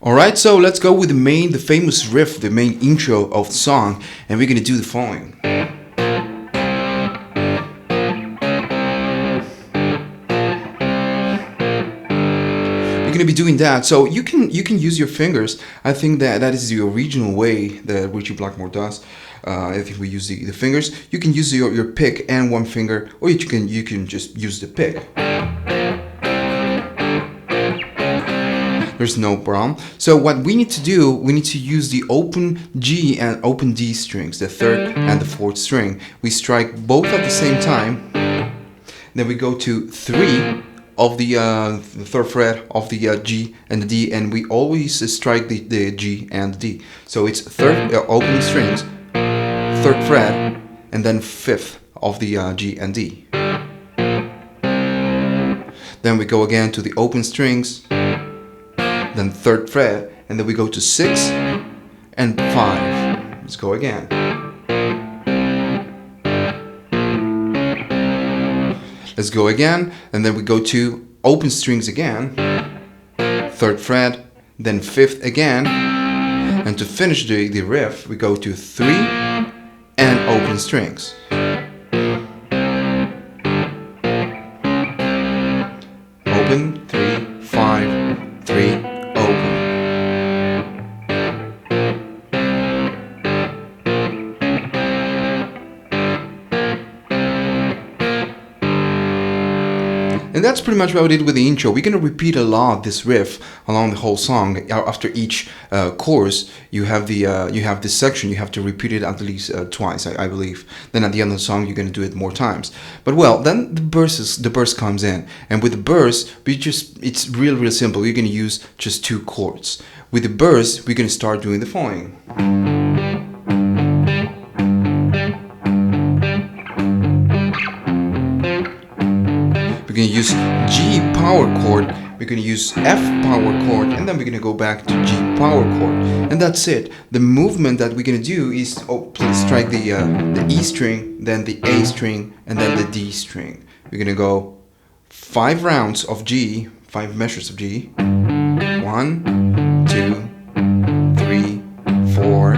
Alright, so let's go with the famous riff, the main intro of the song, and we're gonna do the following. We're gonna be doing that, so you can use your fingers. I think that is the original way that Ritchie Blackmore does. I think we use the fingers. You can use your pick and one finger, or you can just use the pick. There's no problem. So what we need to do, we need to use the open G and open D strings, the third and the fourth string. We strike both at the same time. Then we go to 3 of the third fret of the G and the D, and we always strike the G and the D. So it's third open strings, third fret, and then fifth of the G and D. Then we go again to the open strings, then third fret, and then we go to 6 and 5. Let's go again. Let's go again, and then we go to open strings again, third fret, then fifth again, and to finish the riff, we go to 3 and open strings. Open, 3, 5, 3, open. And that's pretty much what we did with the intro. We're going to repeat a lot this riff along the whole song. After each chorus, you have this section. You have to repeat it at least twice, I believe. Then at the end of the song, you're going to do it more times. But well, then the verse comes in, and with the verse, it's real simple. We're going to use just 2 chords. With the verse, we're going to start doing the following. We're going to use G power chord, we're going to use F power chord, and then we're going to go back to G power chord. And that's it. The movement that we're going to do is, please strike the E string, then the A string, and then the D string. We're going to go 5 rounds of G, 5 measures of G. 1, 2, 3, 4,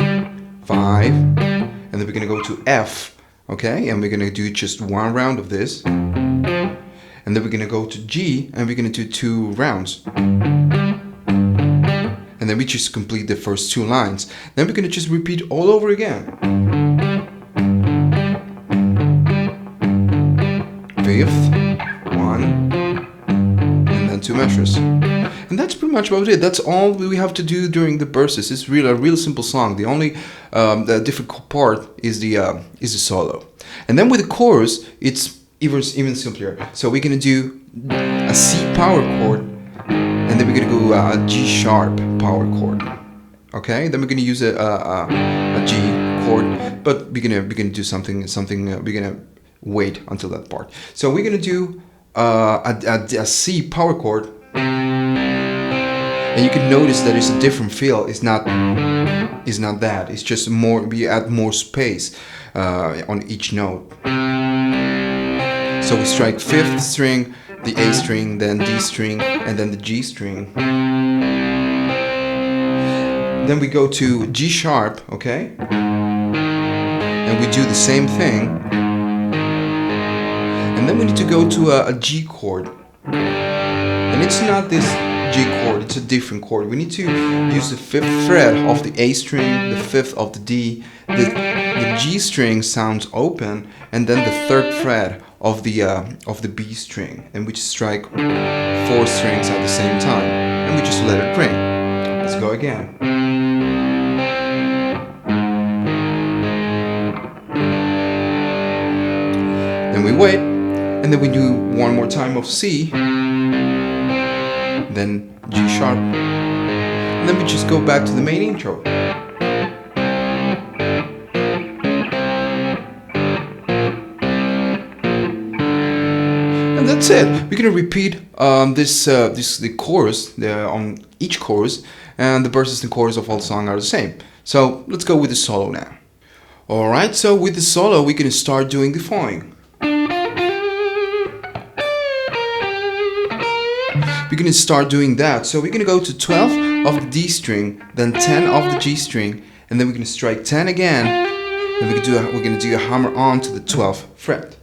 5. And then we're going to go to F, okay? And we're going to do just 1 round of this. And then we're going to go to G, and we're going to do 2 rounds. And then we just complete the first 2 lines. Then we're going to just repeat all over again. 5th, 1, and then 2 measures. And that's pretty much what we did. That's all we have to do during the verses. It's a real simple song. The only the difficult part is the solo. And then with the chorus, it's even simpler. So we're gonna do a C power chord, and then we're gonna go a G sharp power chord. Okay, then we're gonna use a G chord, but we're gonna do something. We're gonna wait until that part. So we're gonna do a C power chord, and you can notice that it's a different feel. It's not that. It's just more. We add more space on each note. So we strike 5th string, the A string, then D string, and then the G string. Then we go to G sharp, okay? And we do the same thing. And then we need to go to a G chord. And it's not this G chord, it's a different chord. We need to use the 5th fret of the A string, the 5th of the D. The G string sounds open, and then the 3rd fret of the B string, and we just strike 4 strings at the same time, and we just let it ring. Let's go again. Then we wait, and then we do 1 more time of C, then G sharp, and then we just go back to the main intro. And that's it. We're gonna repeat the chorus on each chorus, and the verses and chorus of all the song are the same. So let's go with the solo now. Alright, so with the solo we're gonna start doing the following. We're gonna start doing that. So we're gonna go to 12 of the D string, then 10 of the G string, and then we're going to strike 10 again, and we're going to do a hammer on to the 12th fret.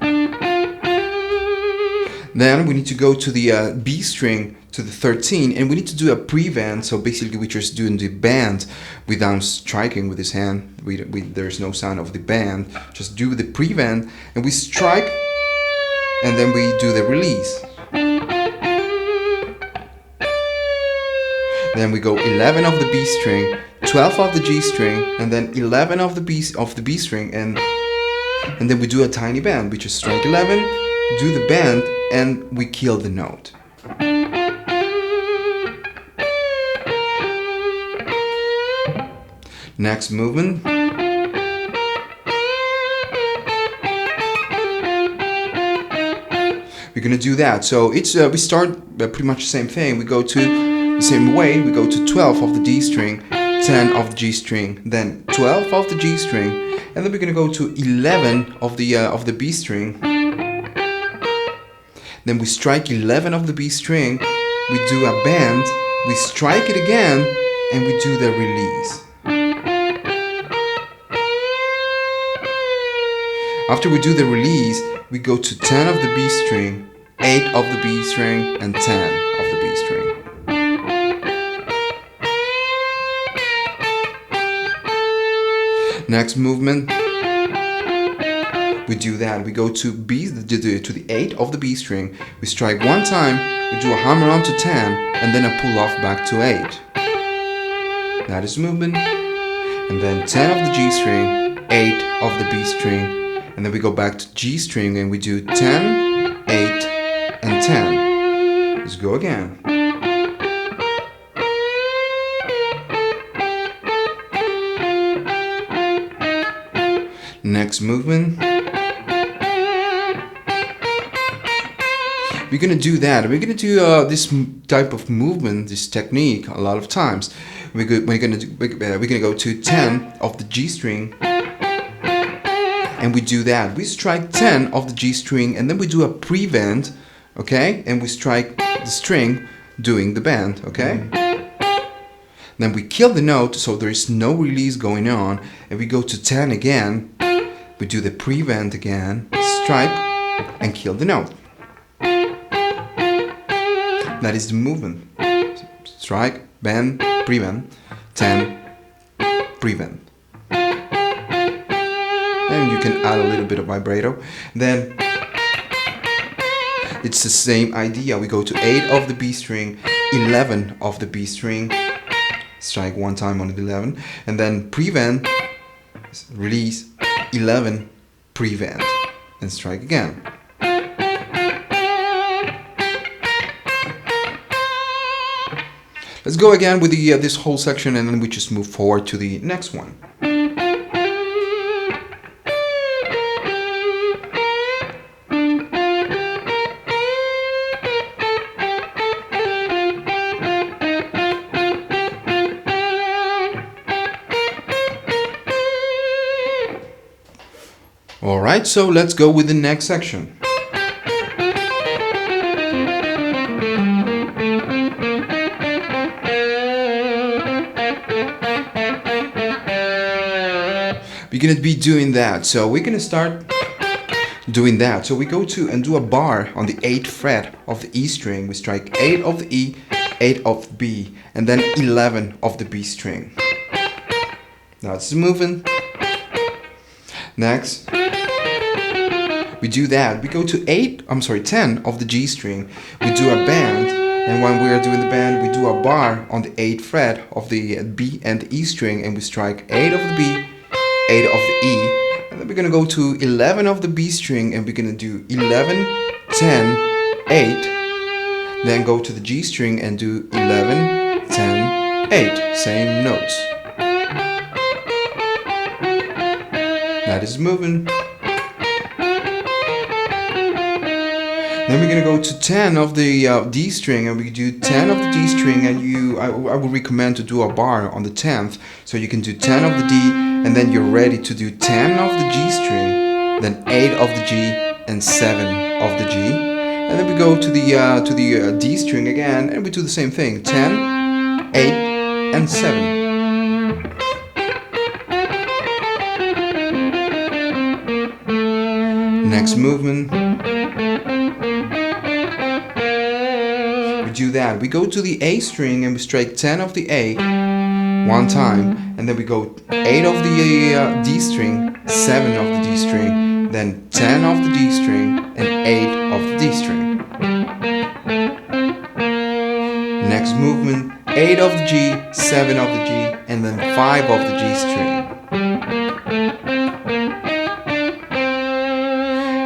Then we need to go to the B string to the 13, and we need to do a pre-bend. So basically we're just doing the bend without striking with his hand. There's no sound of the bend. Just do the pre-bend, and we strike, and then we do the release. Then we go 11 of the B string, 12 of the G string, and then 11 of the B string, and then we do a tiny bend. We just strike 11, do the bend, and we kill the note. Next movement. We're gonna do that. So it's we start pretty much the same thing. We go to the same way. We go to 12 of the D string, 10 of the G string, then 12 of the G string, and then we're gonna go to 11 of the B string. Then we strike 11 of the B string. We do a bend. We strike it again, and we do the release. After we do the release, we go to 10 of the B string, 8 of the B string, and 10 of the B string. Next movement, we do that. We go to the 8 of the B string. We strike one time, we do a hammer on to 10, and then a pull off back to 8. That is movement. And then 10 of the G string, 8 of the B string, and then we go back to G string and we do 10, 8, and 10. Let's go again. Next movement. We're gonna do that. We're gonna do this type of movement, this technique, a lot of times. We're gonna go to 10 of the G string. And we do that. We strike 10 of the G string, and then we do a pre-bend, okay? And we strike the string doing the bend, okay? Then we kill the note, so there is no release going on, and we go to 10 again. We do the pre-bend again, strike, and kill the note. That is the movement. Strike, bend, pre-bend, 10, pre-bend. And you can add a little bit of vibrato. Then it's the same idea. We go to 8 of the B string, 11 of the B string, strike one time on the 11, and then pre-bend, release, 11, pre-bend, and strike again. Let's go again with this whole section, and then we just move forward to the next one. Alright, so let's go with the next section. We're gonna be doing that, so we're gonna start doing that. So we go to and do a bar on the 8th fret of the E string. We strike 8 of the E, 8 of the B, and then 11 of the B string. That's the movement. Next, we do that. We go to 10 of the G string. We do a bend, and when we are doing the bend, we do a bar on the 8th fret of the B and the E string, and we strike 8 of the B, 8 of the E, and then we're gonna go to 11 of the B string, and we're gonna do 11, 10, 8, then go to the G string and do 11, 10, 8, same notes. That is moving. Then we're gonna go to 10 of the D string, and we do 10 of the D string, and I would recommend to do a bar on the 10th, so you can do 10 of the D, and then you're ready to do 10 of the G string, then 8 of the G, and 7 of the G, and then we go to the D string again, and we do the same thing, 10, 8, and 7. Next movement, we do that. We go to the A string and we strike 10 of the A one time, and then we go 8 of the D string, 7 of the D string, then 10 of the D string, and 8 of the D string. Next movement, 8 of the G, 7 of the G, and then 5 of the G string.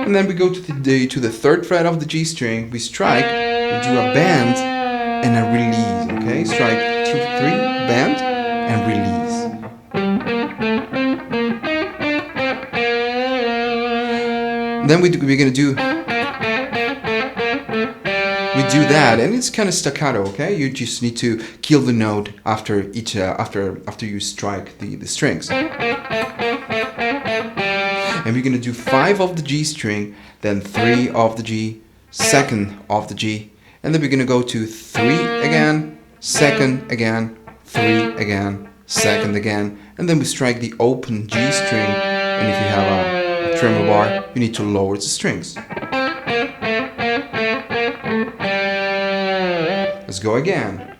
And then we go to the third fret of the G string, we strike, we do a bend and a release, okay? Strike 2, 3, bend and release. Then we're gonna do that, and it's kind of staccato, okay? You just need to kill the note after each after you strike the strings. And we're gonna do 5 of the G string, then 3 of the G, 2nd of the G, and then we're gonna go to 3 again, 2nd again, 3 again, 2nd again, and then we strike the open G string. And if you have a tremolo bar, you need to lower the strings. Let's go again.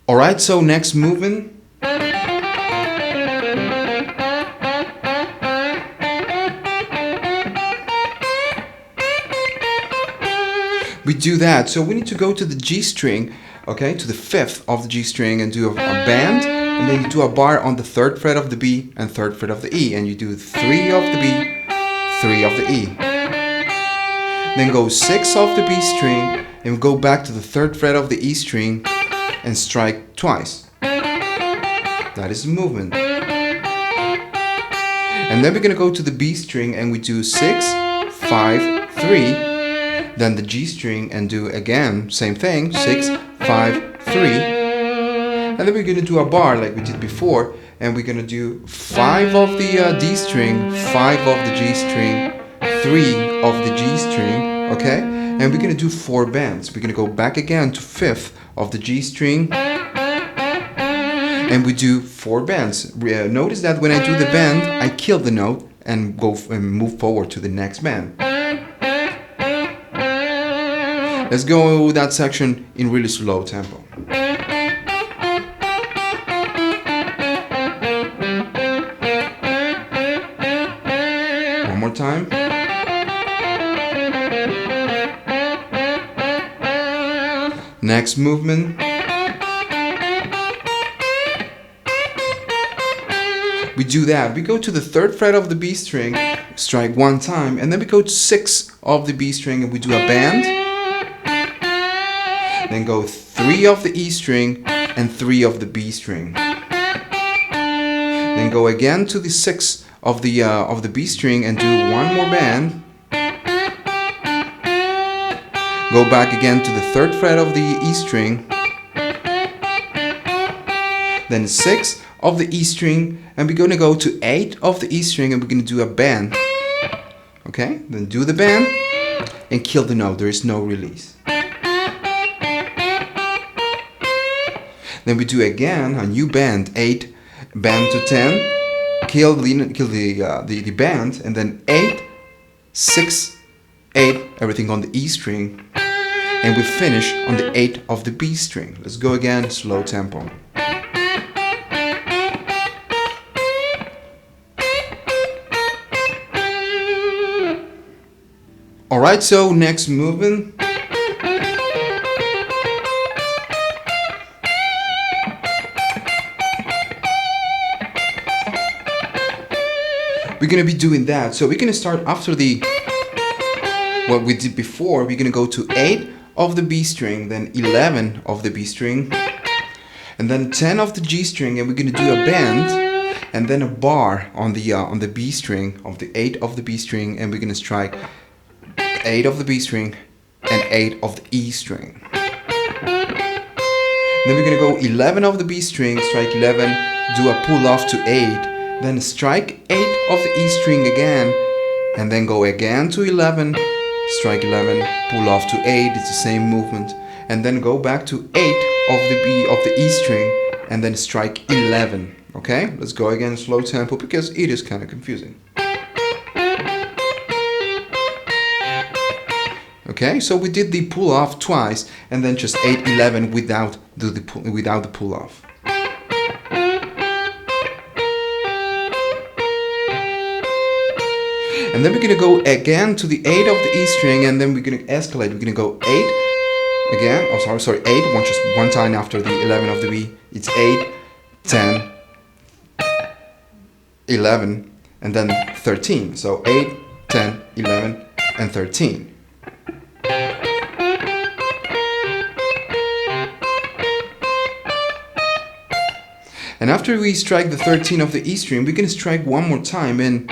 Alright, so next movement. We do that, so we need to go to the G string, okay, to the 5th of the G string and do a bend, and then you do a bar on the 3rd fret of the B and 3rd fret of the E, and you do 3 of the B, 3 of the E. Then go 6 of the B string and go back to the 3rd fret of the E string and strike twice. That is the movement. And then we're gonna go to the B string and we do 6, 5, 3, then the G string and do again, same thing, 6, 5, 3, and then we're gonna do a bar like we did before, and we're gonna do 5 of the D string, 5 of the G string, 3 of the G string, okay, and we're gonna do 4 bends. We're gonna go back again to 5th of the G string, and we do 4 bends. Notice that when I do the bend, I kill the note and go and move forward to the next bend. Let's go with that section in really slow tempo. One more time. Next movement. We do that. We go to the 3rd fret of the B string, strike 1 time, and then we go to 6 of the B string and we do a bend. Then go 3 of the E string and 3 of the B string. Then go again to the 6 of the B string and do 1 more bend. Go back again to the 3rd fret of the E string. Then 6 of the E string, and we're gonna go to 8 of the E string and we're gonna do a bend. Okay, then do the bend and kill the note. There is no release. Then we do again a new bend, 8, bend to 10, kill the bend, and then 8, 6, 8, everything on the E string, and we finish on the 8 of the B string. Let's go again, slow tempo. Alright, so next movement. We're gonna be doing that. So we're gonna start after what we did before. We're gonna go to 8 of the B string, then 11 of the B string, and then 10 of the G string, and we're gonna do a bend, and then a bar on the B string of the 8 of the B string, and we're gonna strike 8 of the B string and 8 of the E string. Then we're gonna go 11 of the B string, strike 11, do a pull off to 8, then strike 8 of the E string again, and then go again to 11, strike 11, pull off to 8, it's the same movement, and then go back to 8 of the E string, and then strike 11. Okay, let's go again, slow tempo, because it is kind of confusing. Okay, so we did the pull off twice, and then just 8, 11 without the pull off. And then we're gonna go again to the 8 of the E string, and then we're gonna escalate. We're gonna go 8 again. Oh, sorry, 8. Just one time after the 11 of the B. It's 8, 10, 11, and then 13. So 8, 10, 11, and 13. And after we strike the 13 of the E string, we're gonna strike one more time, and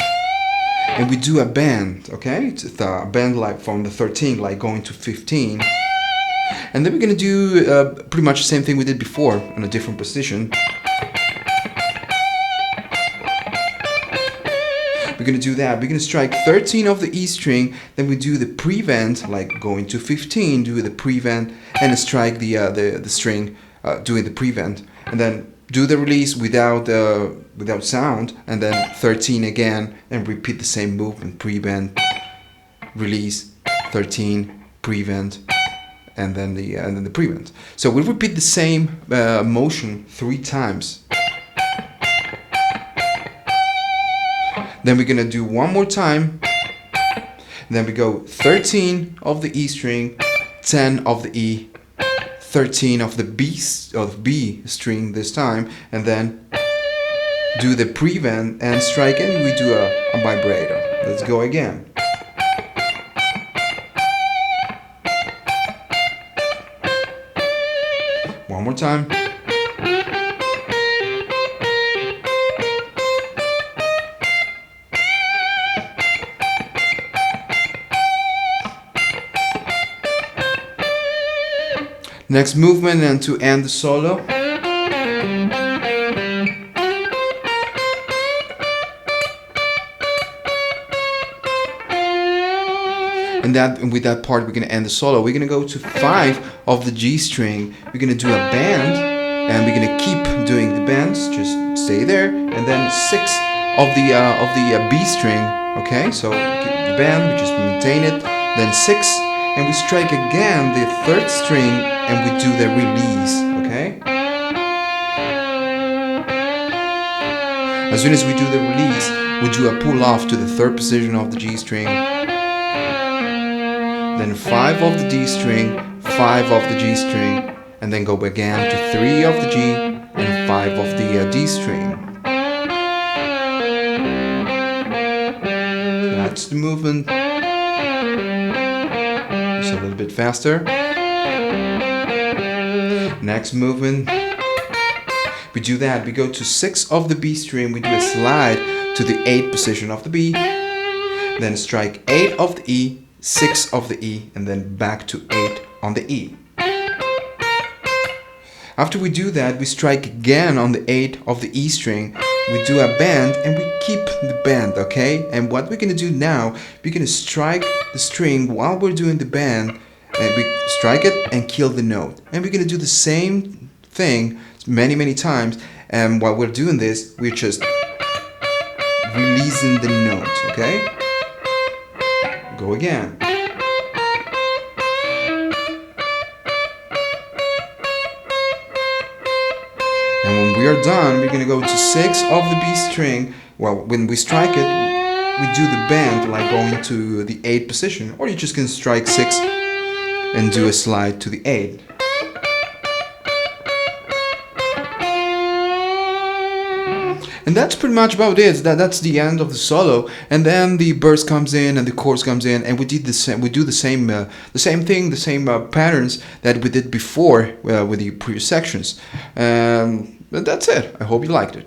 we do a bend, okay? It's a bend like from the 13, like going to 15. And then we're gonna do pretty much the same thing we did before in a different position. We're gonna do that. We're gonna strike 13 of the E string, then we do the prevent, like going to 15, do the prevent, and strike the string doing the prevent, and then do the release without sound, and then 13 again, and repeat the same movement: prevent, release, 13, prevent, and then the prevent. So we'll repeat the same motion 3 times. Then we're gonna do one more time. Then we go 13 of the E string, 10 of the E, 13 of the B string this time, and then do the prevent and strike, and we do a vibrato. Let's go again. One more time. Next movement, and to end the solo. And with that part, we're gonna end the solo. We're gonna go to 5 of the G string. We're gonna do a bend, and we're gonna keep doing the bends. Just stay there, and then 6 of the B string. Okay, so keep the bend. We just maintain it. Then 6, and we strike again the 3rd string, and we do the release. Okay. As soon as we do the release, we do a pull off to the 3rd position of the G string. Then 5 of the D string, 5 of the G string, and then go again to 3 of the G and 5 of the D string. That's the movement. Just a little bit faster. Next movement. We do that. We go to 6 of the B string. We do a slide to the 8th position of the B. Then strike 8 of the E, 6 of the E, and then back to 8 on the E. After we do that, we strike again on the 8 of the E string. We do a bend, and we keep the bend, okay? And what we're gonna do now, we're gonna strike the string while we're doing the bend, and we strike it and kill the note. And we're gonna do the same thing many times. And while we're doing this, we're just releasing the note, okay? Go again. And when we are done, we're gonna go to 6 of the B string. Well, when we strike it, we do the bend like going to the 8th position, or you just can strike 6 and do a slide to the 8. And that's pretty much about it. That's the end of the solo, and then the burst comes in and the chorus comes in, and we did the same. We do the same thing, the same patterns that we did before with the previous sections. But that's it. I hope you liked it.